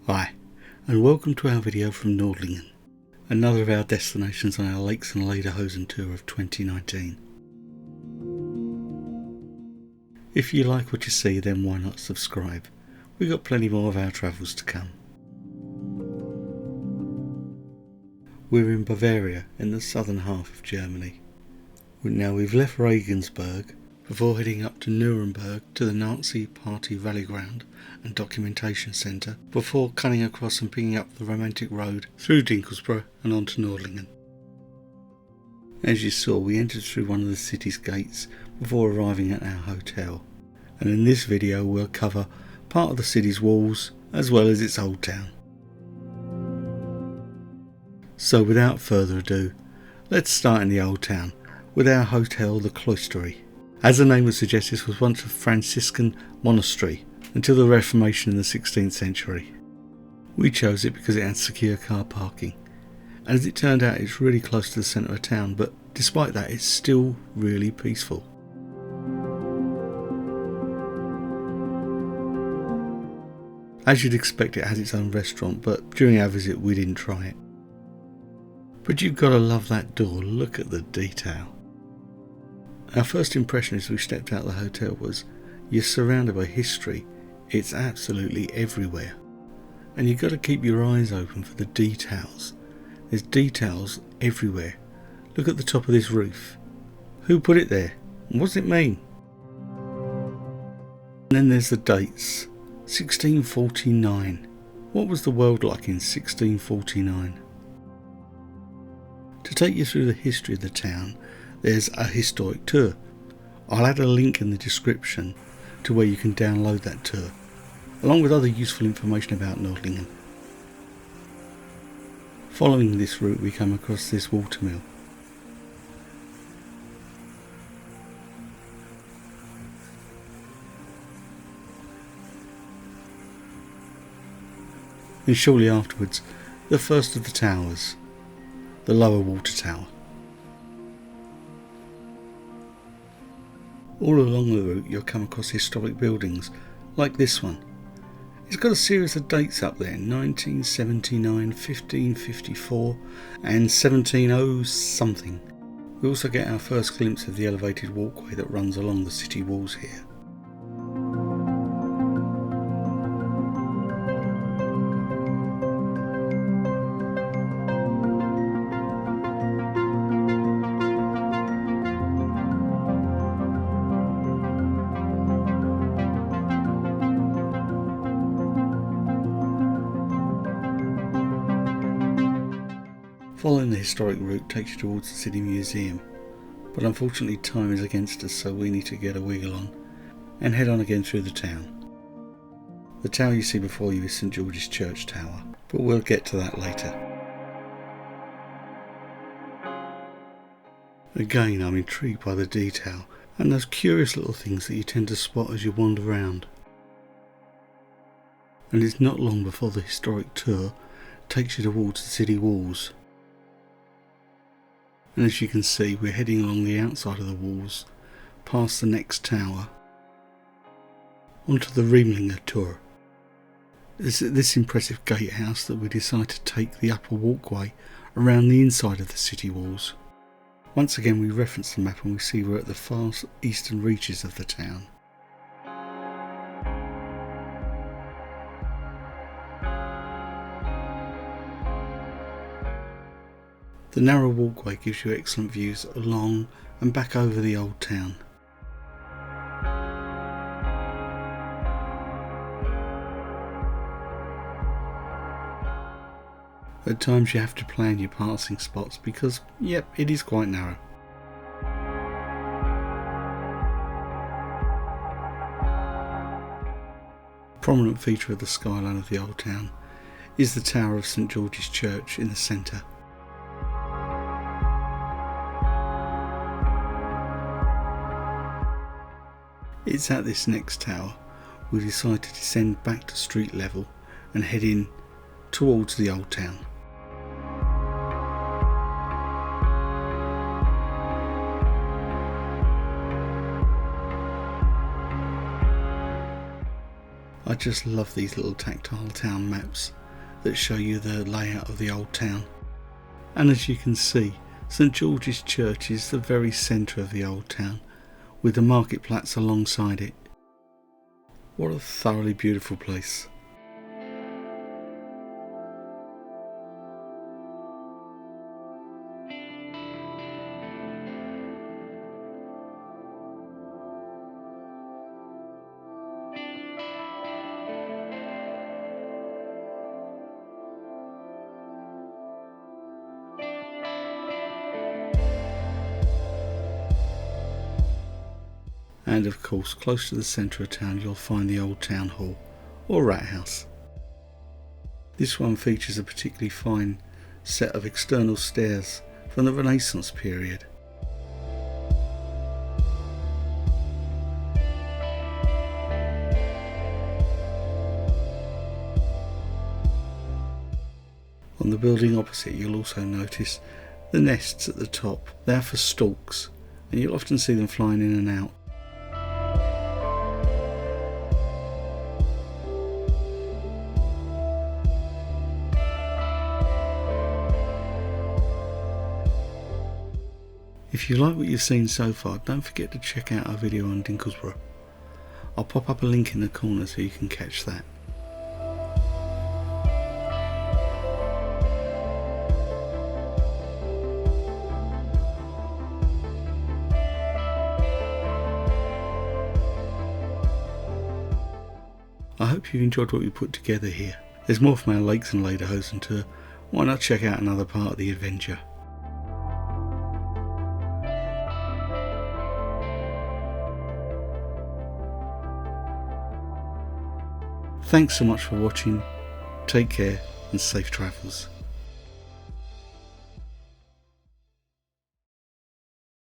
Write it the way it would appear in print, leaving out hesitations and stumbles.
Hi, and welcome to our video from Nördlingen, another of our destinations on our Lakes and Lederhosen tour of 2019. If you like what you see, then why not subscribe? We've got plenty more of our travels to come. We're in Bavaria, in the southern half of Germany. Now we've left Regensburg before heading up to Nuremberg to the Nazi Party rally ground and documentation centre, before cutting across and picking up the romantic road through Dinkelsbuhl and on to Nördlingen. As you saw, we entered through one of the city's gates before arriving at our hotel, and in this video we'll cover part of the city's walls as well as its old town. So without further ado, let's start in the old town with our hotel, the Cloistery. As the name would suggest, this was once a Franciscan monastery until the Reformation in the 16th century. We chose it because it had secure car parking, and as it turned out it's really close to the centre of town, but despite that it's still really peaceful. As you'd expect, it has its own restaurant, but during our visit we didn't try it. But you've got to love that door, look at the detail. Our first impression as we stepped out of the hotel was, you're surrounded by history, it's absolutely everywhere. And you've got to keep your eyes open for the details. There's details everywhere. Look at the top of this roof. Who put it there? What does it mean? And then there's the dates. 1649. What was the world like in 1649? To take you through the history of the town, there's a historic tour. I'll add a link in the description to where you can download that tour, along with other useful information about Nördlingen. Following this route we come across this watermill. And shortly afterwards, the first of the towers, the lower water tower. All along the route you'll come across historic buildings, like this one. It's got a series of dates up there, 1979, 1554 and 1700 something. We also get our first glimpse of the elevated walkway that runs along the city walls here. Following the historic route takes you towards the City Museum, but unfortunately time is against us, so we need to get a wiggle on and head on again through the town. The tower you see before you is St George's Church Tower, but we'll get to that later. Again, I'm intrigued by the detail and those curious little things that you tend to spot as you wander around. And it's not long before the historic tour takes you towards the city walls. And as you can see, we're heading along the outside of the walls, past the next tower, onto the Romantische tour. It's at this impressive gatehouse that we decide to take the upper walkway around the inside of the city walls. Once again we reference the map and we see we're at the far eastern reaches of the town. The narrow walkway gives you excellent views along and back over the old town. At times you have to plan your passing spots because, yep, it is quite narrow. A prominent feature of the skyline of the old town is the tower of St George's Church in the centre. It's at this next tower we decide to descend back to street level and head in towards the old town. I I just love these little tactile town maps that show you the layout of the old town. And as you can see, St George's Church is the very centre of the old town, with the marketplace alongside it. What a thoroughly beautiful place. And of course, close to the centre of town you'll find the old town hall, or rat house. This one features a particularly fine set of external stairs from the Renaissance period. On the building opposite you'll also notice the nests at the top. They are for storks, and you'll often see them flying in and out. If you like what you've seen so far, don't forget to check out our video on Dinkelsbuhl. I'll pop up a link in the corner so you can catch that. I hope you've enjoyed what we put together here. There's more from our lakes and Lederhosen tour. Why not check out another part of the adventure? Thanks so much for watching, take care and safe travels.